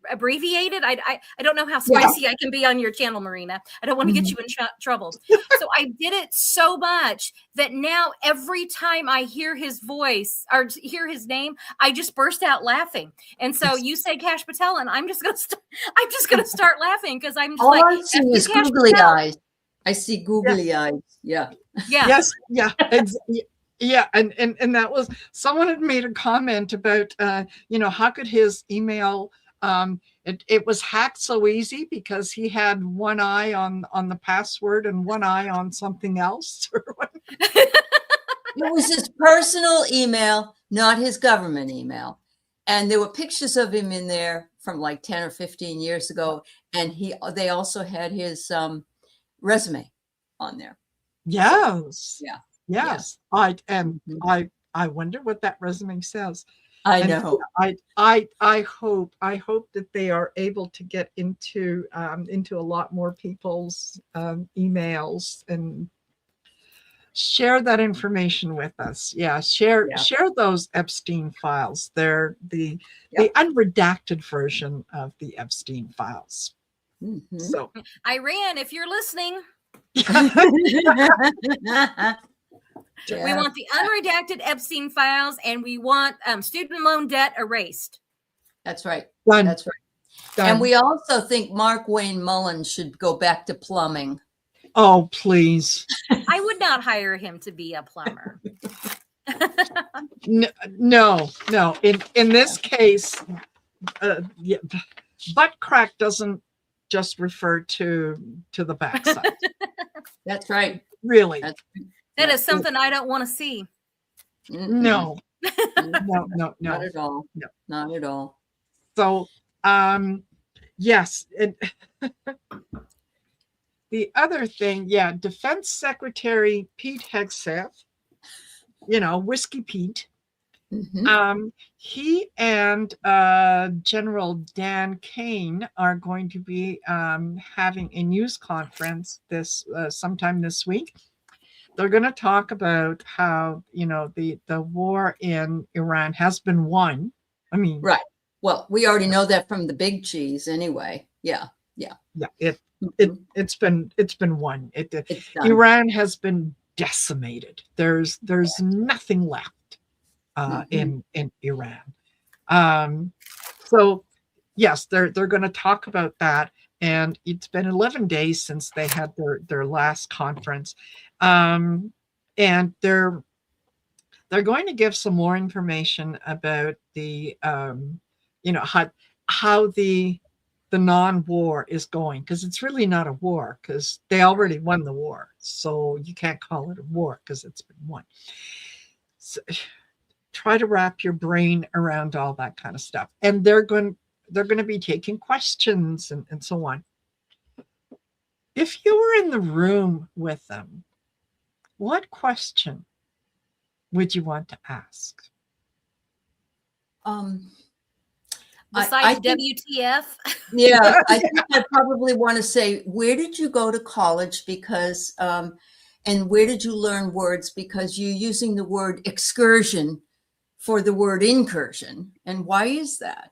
abbreviated. I don't know how spicy I can be on your channel, Marina. I don't want to get you in trouble. So I did it so much that now every time I hear his voice or hear his name, I just burst out laughing. And so you say Kash Patel, and I'm just gonna start laughing because I'm just All like, I see is Kash googly Patel. eyes. I see googly eyes. Yeah. yes, yeah, yeah, and that was, someone had made a comment about how could his email, it was hacked so easy because he had one eye on the password and one eye on something else. It was his personal email, not his government email. And there were pictures of him in there from like 10 or 15 years ago. And they also had his resume on there. Yes. Yeah. Yes. I wonder what that resume says. I know. I hope that they are able to get into a lot more people's emails and share that information with us. Yeah, share those Epstein files. They're the unredacted version of the Epstein files. Mm-hmm. So Iran, if you're listening, Yeah. we want the unredacted Epstein files, and we want student loan debt erased. That's right. Done. That's right. Done. And we also think Mark Wayne Mullen should go back to plumbing. Oh, please. I would not hire him to be a plumber. No. In this case, butt crack doesn't just refer to the backside. That's right. Really. That is something I don't want to see. No. No. Not at all. No. Not at all. So, yes. The other thing, Defense Secretary Pete Hegseth, Whiskey Pete, he and General Dan Kane are going to be having a news conference sometime this week. They're going to talk about how, the war in Iran has been won. I mean, right. Well, we already know that from the big cheese anyway. Yeah. It's been won. It's done. Iran has been decimated. There's nothing left in Iran. So yes, they're going to talk about that. And it's been 11 days since they had their last conference, and they're going to give some more information about the how the non-war is going, because it's really not a war, because they already won the war, so you can't call it a war because it's been won. So, try to wrap your brain around all that kind of stuff, and they're going to be taking questions and so on. If you were in the room with them, what question would you want to ask? Besides think, WTF? Yeah, I think I probably want to say, where did you go to college? Because, and where did you learn words? Because you're using the word excursion for the word incursion. And why is that?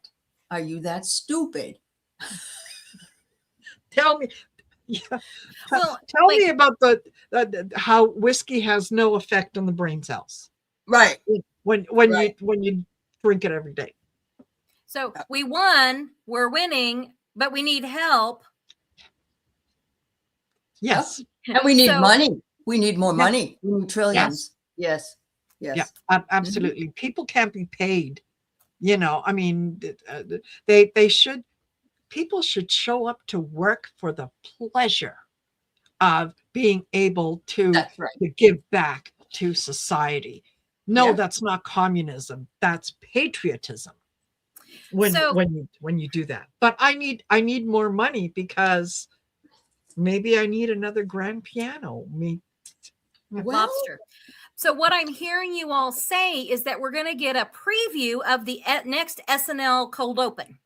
Are you that stupid? Tell me. Yeah. Well, Tell me about the how whiskey has no effect on the brain cells. Right. When you drink it every day. So we won, we're winning, but we need help. Yes. And we need money. We need more money. We need trillions. Yes. Yes. Yeah, absolutely. Mm-hmm. People can't be paid. I mean, they should. People should show up to work for the pleasure of being able to give back to society. No, that's not communism. That's patriotism. When you do that. But I need more money, because maybe I need another grand piano. Lobster. So what I'm hearing you all say is that we're going to get a preview of the next SNL Cold Open.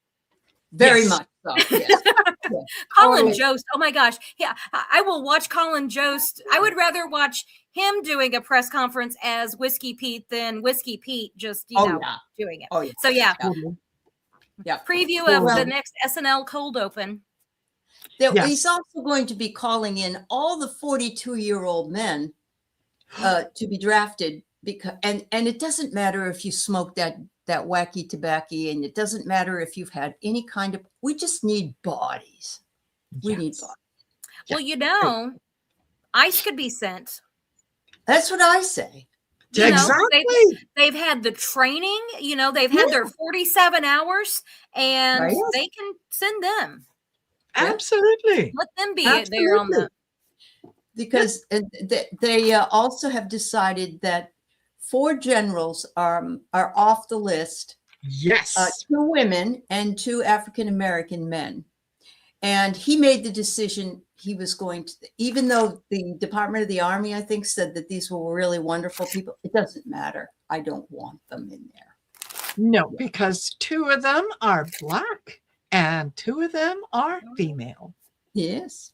Very much so. Yes. Colin Jost. Oh my gosh. Yeah, I will watch Colin Jost. I would rather watch him doing a press conference as Whiskey Pete than Whiskey Pete just, doing it. Oh, yeah. So yeah. Preview of the next SNL Cold Open. He's also going to be calling in all the 42-year-old men to be drafted, because and it doesn't matter if you smoke that wacky tobacco, and it doesn't matter if you've had any kind of, we just need bodies. We need bodies. Well, ICE could be sent. That's what I say. Exactly. They've had the training, they've had their 47 hours, and they can send them. Absolutely. Let them be there on the. Because they also have decided that 4 generals are off the list. Yes. 2 women and 2 African-American men. And he made the decision he was going to, even though the Department of the Army, I think, said that these were really wonderful people, it doesn't matter. I don't want them in there. No, because 2 of them are Black and 2 of them are female. Yes.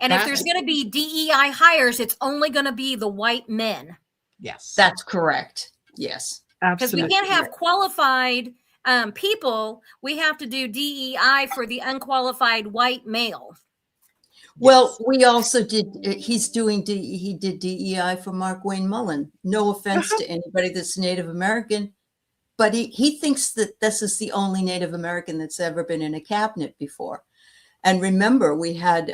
And if there's going to be DEI hires, it's only going to be the white men. Yes. That's correct. Yes. Absolutely. Because we can't have qualified people. We have to do DEI for the unqualified white male. Well, we also did, he did DEI for Mark Wayne Mullen. No offense to anybody that's Native American, but he thinks that this is the only Native American that's ever been in a cabinet before. And remember, we had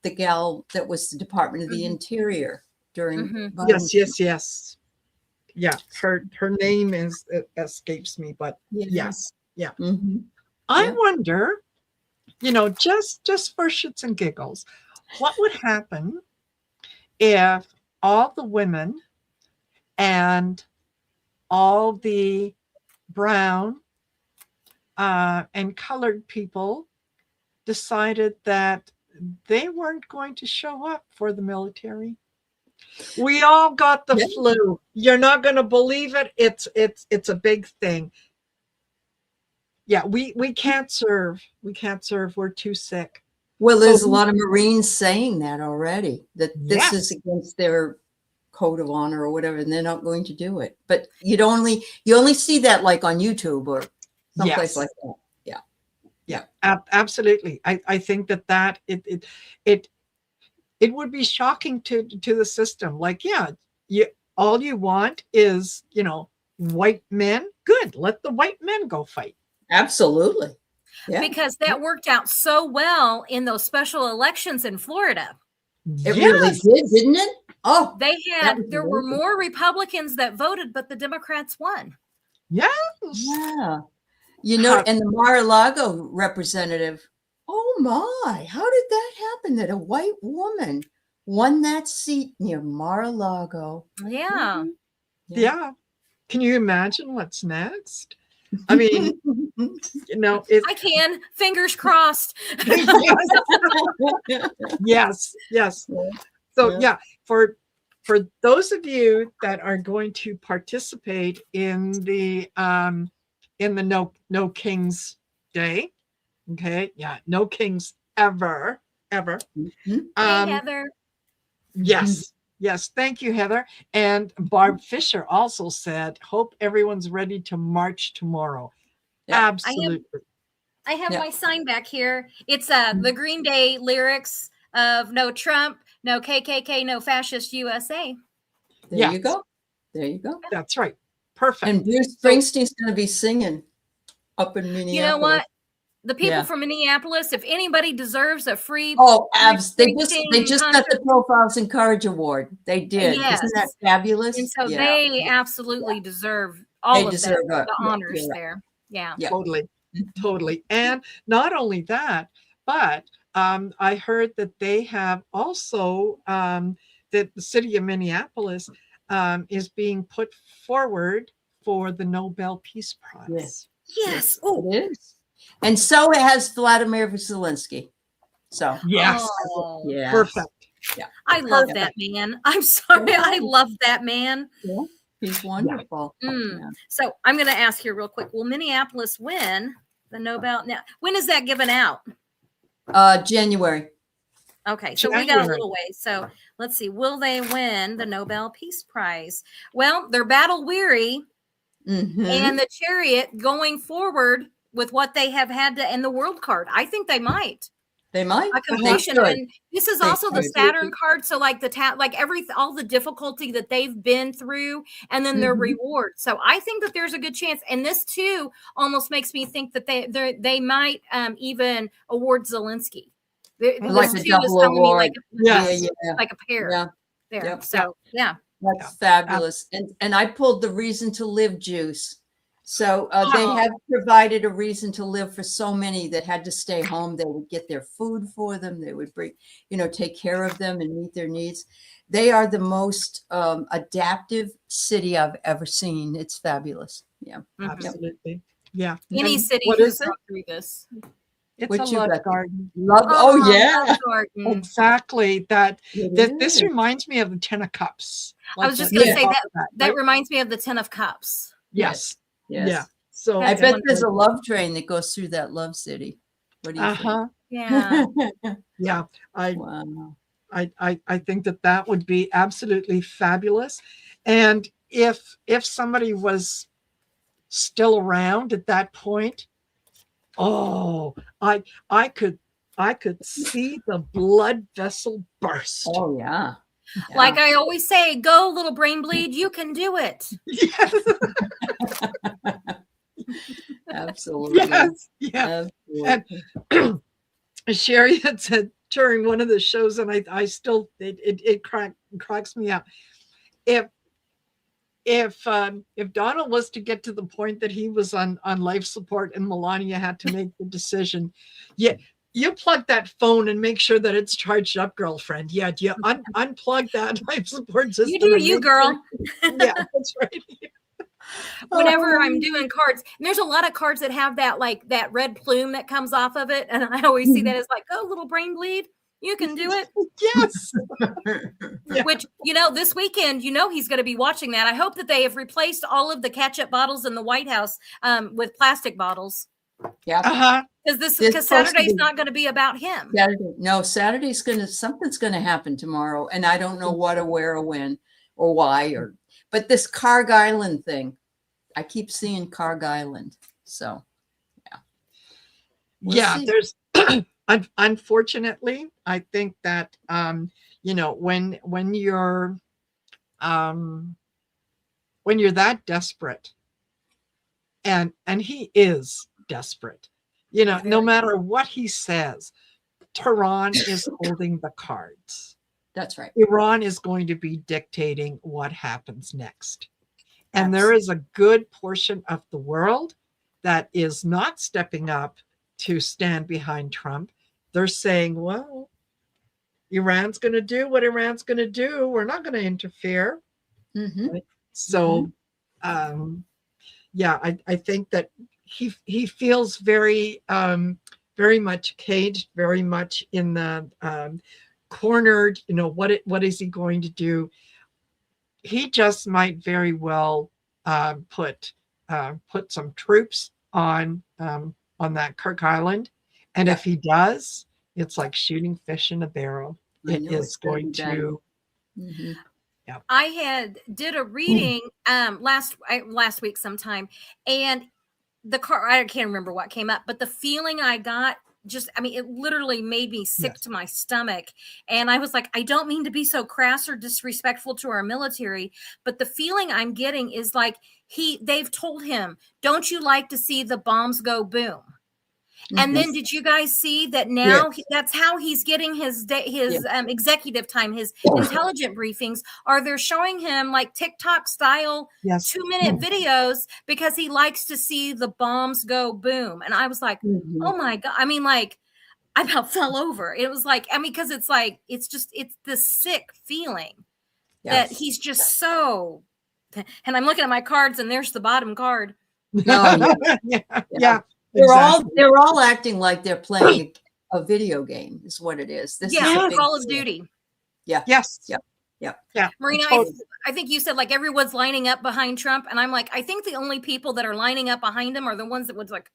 the gal that was the Department of the Interior during. Yes. Yeah, her name escapes me, but yes. Yeah. Mm-hmm. I wonder, just for shits and giggles, what would happen if all the women and all the brown and colored people decided that they weren't going to show up for the military? We all got the flu. You're not going to believe it. It's a big thing. Yeah, we can't serve. We can't serve. We're too sick. Well, there's a lot of Marines saying that already, that this is against their code of honor or whatever, and they're not going to do it. But you only see that like on YouTube or someplace like that. Yeah, absolutely. I think that it it would be shocking to the system. Like, yeah, you all you want is, white men. Good, let the white men go fight. Absolutely. Yeah. Because that worked out so well in those special elections in Florida. It really did, didn't it? Oh, there were more Republicans that voted, but the Democrats won. Yes. Yeah. And the Mar-a-Lago representative, oh my, how did that happen that a white woman won that seat near Mar-a-Lago? Yeah. Yeah. Can you imagine what's next? I mean, I can. Fingers crossed. Yes. So yeah, for those of you that are going to participate in the No Kings Day, okay, yeah, no kings ever. Hey, Heather. Yes, thank you, Heather. And Barb Fisher also said, hope everyone's ready to march tomorrow. Yeah. Absolutely. I have my sign back here. It's the Green Day lyrics of no Trump, no KKK, no fascist USA. There you go. There you go. That's right. Perfect. And Bruce Springsteen's going to be singing up in Minneapolis. You know what? The people from Minneapolis, if anybody deserves a free, they just got the Profiles in Courage Award. They did. Yes. Isn't that fabulous? And so they absolutely deserve all of the honors there. Yeah. Totally. And not only that, but I heard that they have also that the city of Minneapolis is being put forward for the Nobel Peace Prize. Yes. Oh, it is. And so it has Vladimir Zelensky. So yes. Yeah. Perfect. Yeah. I love that man. I'm sorry. I love that man. Yeah. He's wonderful. Yeah. So I'm going to ask here real quick. Will Minneapolis win the Nobel? Now, when is that given out? January. Okay. So we got a little ways. So let's see. Will they win the Nobel Peace Prize? Well, they're battle weary and the Chariot going forward with what they have had to in the world card. I think they might. They might. A completion. And this is also the Saturn card. So like all the difficulty that they've been through and then their reward. So I think that there's a good chance. And this too almost makes me think that they might even award Zelensky. Like a double award. Like a pair. Yeah. There. Yep. So that's fabulous. And I pulled the Reason to Live juice. So they have provided a reason to live for so many that had to stay home. They would get their food for them. They would take care of them and meet their needs. They are the most adaptive city I've ever seen. It's fabulous. Yeah, absolutely. Yeah. Any city who's gone through this. It's a love garden. Love garden. Exactly. This reminds me of the Ten of Cups. I was just going to say that reminds me of the Ten of Cups. Yes. Yeah. So I bet there's a love train that goes through that love city. What do you think? Yeah. Yeah. I think that would be absolutely fabulous. And if somebody was still around at that point, I could see the blood vessel burst. Oh yeah. Like I always say, go little brain bleed, you can do it. Yes. Absolutely. Yes. Yeah. Absolutely. And Sherry had said during one of the shows, and I still it cracks me up. If Donald was to get to the point that he was on life support and Melania had to make the decision, you plug that phone and make sure that it's charged up, girlfriend. Yeah, you unplug that life support system. You do you, girl. Yeah, that's right. Whenever I'm doing cards, and there's a lot of cards that have that like that red plume that comes off of it, and I always see that as like, oh, little brain bleed. You can do it. Yes. Yeah. Which, this weekend, he's going to be watching that. I hope that they have replaced all of the ketchup bottles in the White House with plastic bottles. Yeah. Because Saturday's not going to be about him. Saturday's something's going to happen tomorrow. And I don't know what or where or when or why. But this Carg Island thing, I keep seeing Carg Island. So, yeah. Unfortunately, I think that um, when you're that desperate, and he is desperate, no Very. matter what he says, Tehran is holding the cards. That's right. Iran is going to be dictating what happens next. And there Absolutely. is a good portion of the world that is not stepping up to stand behind Trump. They're saying, well, Iran's going to do what Iran's going to do. We're not going to interfere. Mm-hmm. Right? So, yeah, I think that he feels very much caged, very much in the cornered. What is he going to do? He just might very well put some troops on that Kirk Island, and if he does, it's like shooting fish in a barrel. It is going to. Mm-hmm. Yeah. I did a reading last week sometime, and I can't remember what came up, but the feeling I got, it literally made me sick to my stomach. And I was like, I don't mean to be so crass or disrespectful to our military, but the feeling I'm getting is like they've told him, don't you like to see the bombs go boom? And then did you guys see that now that's how he's getting his executive time, his intelligent briefings they're showing him like TikTok style 2-minute videos because he likes to see the bombs go boom. And I was like, oh my God. I mean, like I about fell over. It was like, because it's like, it's the sick feeling that he's just so, and I'm looking at my cards and there's the bottom card. Yeah. They're all acting like they're playing a video game is what it is. This is Call of Duty. Yeah. Yes. Yeah. Marina, I think you said like everyone's lining up behind Trump, and I'm like, I think the only people that are lining up behind him are the ones that would like.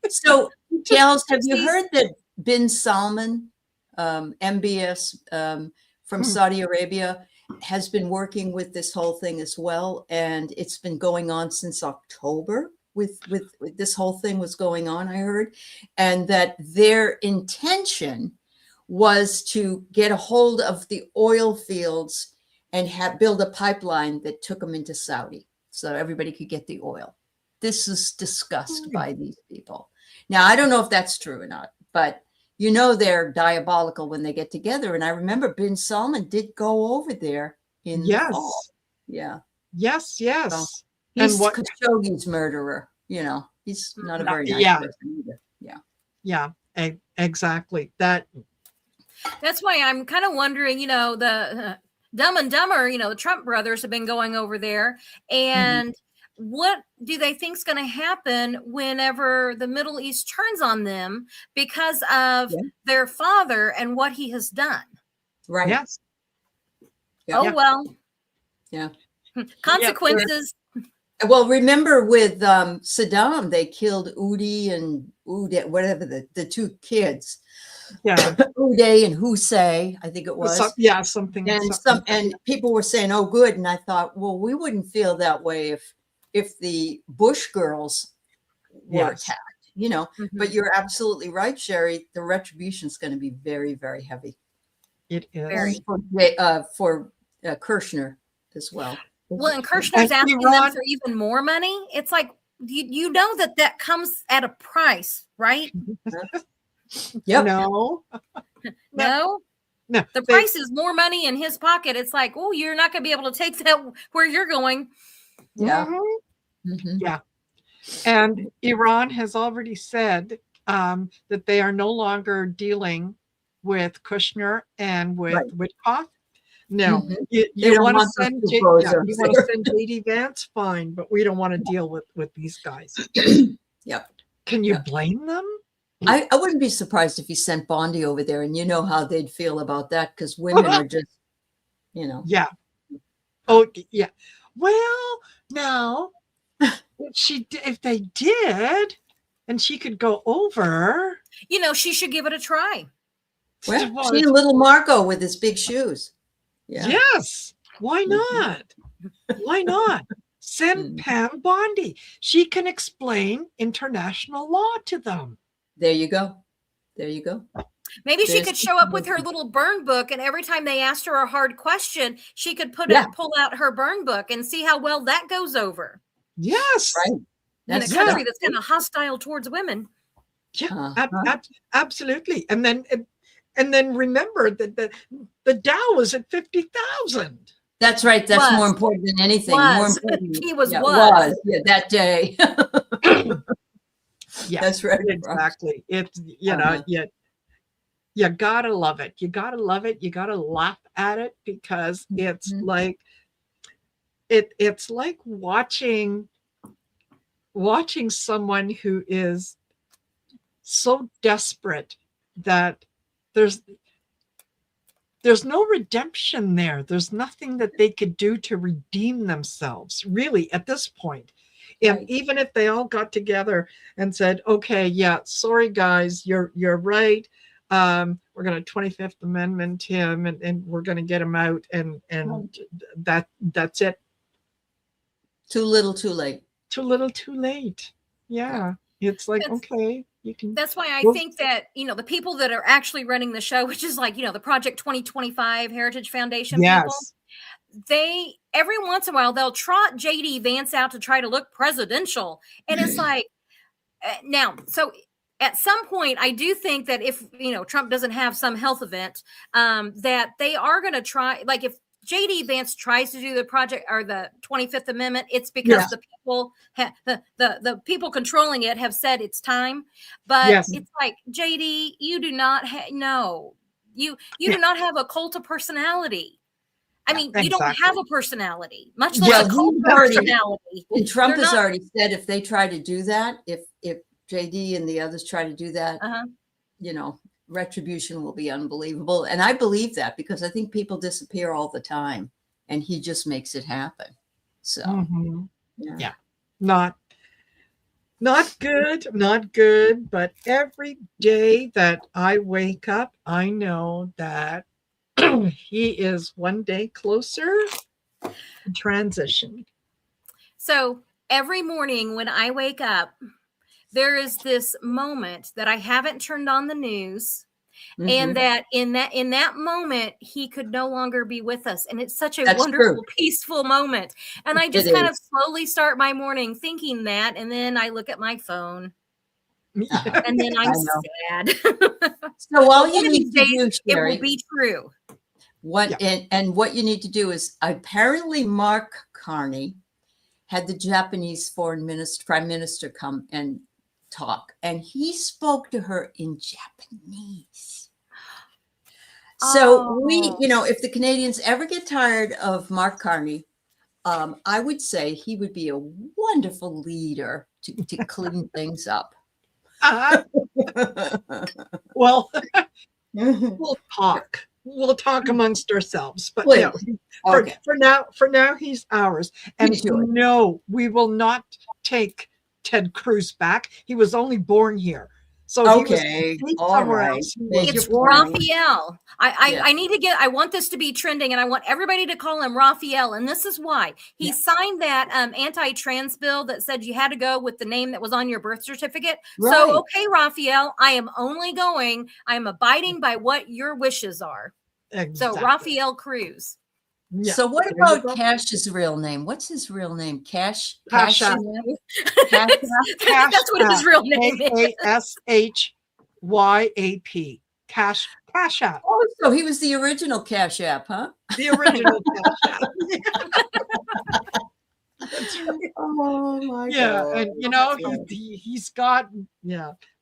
So, Gals, have you heard that bin Salman, MBS from Saudi Arabia, has been working with this whole thing as well, and it's been going on since October with this whole thing was going on, I heard, and that their intention was to get a hold of the oil fields and build a pipeline that took them into Saudi so everybody could get the oil. This is discussed by these people. Now, I don't know if that's true or not, but they're diabolical when they get together. And I remember bin Salman did go over there in the fall. Yeah. Yes. So he's Khashoggi's murderer. He's not a very nice person either. Yeah, exactly. That's why I'm kind of wondering, the Dumb and Dumber, the Trump brothers have been going over there. And what do they think is going to happen whenever the Middle East turns on them because of their father and what he has done? Right. Yes. Well. Yeah. Consequences. Well, remember with Saddam, they killed Udi and whatever the two kids. Yeah. Uday and Hussein, I think it was. Something. And people were saying, oh, good. And I thought, well, we wouldn't feel that way if the Bush girls were attacked, But you're absolutely right, Sherry. The retribution is going to be very, very heavy. It is. Very. For Kirshner as well. Well, and Kirshner's asking them for even more money. It's like, you know that comes at a price, right? Yep. No. The price is more money in his pocket. It's like, oh, you're not going to be able to take that where you're going. Yeah. Yeah. And Iran has already said that they are no longer dealing with Kushner and with Witkoff. No, you want to send JD Vance, fine, but we don't want to deal with these guys. Yep. Can you blame them? I wouldn't be surprised if he sent Bondi over there, and you know how they'd feel about that because women are just, Yeah. Oh, yeah. Well, now, if they did, and she could go over, she should give it a try. Well, see little Marco with his big shoes. Yeah. Yes. Why not? Why not? Send Pam Bondi. She can explain international law to them. There you go. There you go. Maybe she could show up with her little burn book, and every time they asked her a hard question, she could pull out her burn book and see how well that goes over. Yes. Right. In a country that's kind of hostile towards women. Yeah, absolutely. And then remember that the Dow was at 50,000. That's right. That's more important than anything. More important. He was that day. Yeah, that's right. Exactly. It's you gotta love it. You gotta love it. You gotta laugh at it because it's like it's like watching someone who is so desperate that there's no redemption there. There's nothing that they could do to redeem themselves, really, at this point. And even if they all got together and said, okay, yeah, sorry, guys, you're right. We're going to 25th Amendment him and we're going to get him out. And that's it. Too little, too late. Too little, too late. Yeah. It's like, okay. That's why I think that, the people that are actually running the show, which is like, the Project 2025 Heritage Foundation people, they every once in a while they'll trot JD Vance out to try to look presidential. And it's like, now, so at some point, I do think that if, Trump doesn't have some health event, that they are going to try, like if JD Vance tries to do the project or the 25th Amendment, it's because the people the people controlling it have said it's time. But it's like, JD, you do not you do not have a cult of personality. I mean, you don't have a personality, much less a cult personality. And Trump has already said if they try to do that, if JD and the others try to do that, retribution will be unbelievable. And I believe that because I think people disappear all the time and he just makes it happen. So not good. But every day that I wake up, I know that he is one day closer to transition. So every morning when I wake up, there is this moment that I haven't turned on the news, and that in that moment he could no longer be with us, and it's such a wonderful, peaceful moment. And I just kind of slowly start my morning thinking that, and then I look at my phone, and then I'm sad. So all you need to do, Sherry, it will be true. And what you need to do is apparently Mark Carney had the Japanese prime minister come and talk, and he spoke to her in Japanese. So if the Canadians ever get tired of Mark Carney, I would say he would be a wonderful leader to clean things up. Well, we'll talk amongst ourselves, but for now he's ours. And no, we will not take Ted Cruz back. He was only born here. So he was somewhere else. It's Raphael. I want this to be trending, and I want everybody to call him Raphael. And this is why he signed that anti-trans bill that said you had to go with the name that was on your birth certificate. Right. So, okay, Raphael, I am abiding by what your wishes are. Exactly. So Raphael Cruz. Yeah. So what about Cash's real name? What's his real name? Cash. That's what his real name is. KASHYAP. Cash App. Oh, so he was the original Cash App, huh? The original Cash App. Oh my God. And he's got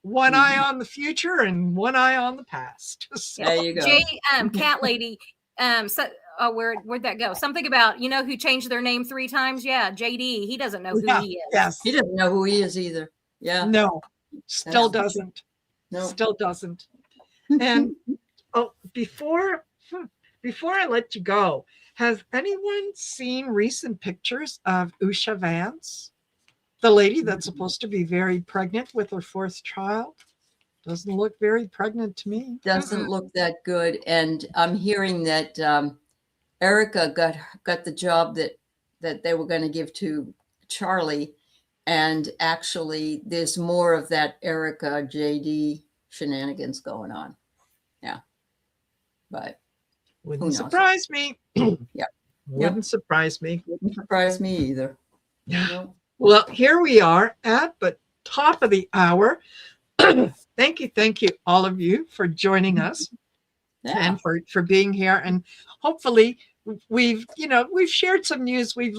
one eye on the future and one eye on the past. So. There you go. Cat Lady. Where'd that go? Something about who changed their name 3 times? Yeah, JD. He doesn't know who he is. Yes, he doesn't know who he is either. Yeah, no, still doesn't. No, still doesn't. And before I let you go, has anyone seen recent pictures of Usha Vance, the lady that's supposed to be very pregnant with her 4th child? Doesn't look very pregnant to me. Doesn't look that good. And I'm hearing that Erica got the job that that they were going to give to Charlie. And actually, there's more of that Erica JD shenanigans going on. Yeah. But Wouldn't surprise me. Yeah. Wouldn't surprise me. Wouldn't surprise me either. Nope. Well, here we are at the top of the hour. Thank you, all of you, for joining us and for being here. And hopefully, we've shared some news. We've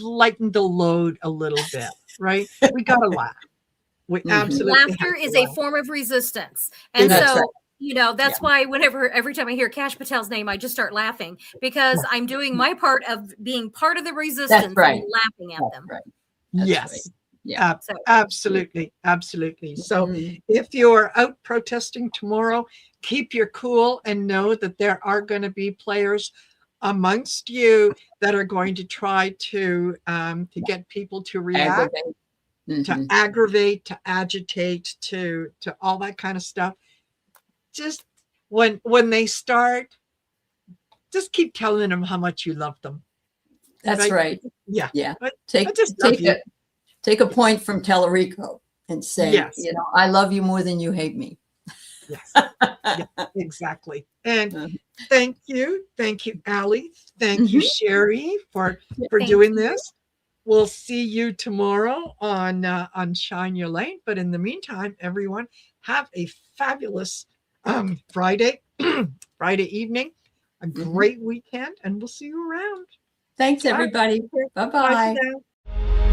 lightened the load a little bit, right? We got to laugh. We absolutely laughter is a form of resistance, and That's so. right. That's why every time I hear Kash Patel's name, I just start laughing because I'm doing my part of being part of the resistance and laughing at them. Right. Yes. Right. Yeah. Absolutely. So if you're out protesting tomorrow, keep your cool and know that there are going to be players amongst you that are going to try to get people to react, to aggravate, to agitate, to all that kind of stuff. Just when they start, just keep telling them how much you love them. That's right. Yeah. Take a point from Tellerico and say, I love you more than you hate me. Yes. Exactly. And thank you, Aley. Thank you, Sherry, for doing this. We'll see you tomorrow on Shine Your Light. But in the meantime, everyone, have a fabulous Friday evening, a great weekend, and we'll see you around. Thanks, everybody. Bye-bye. Bye for now.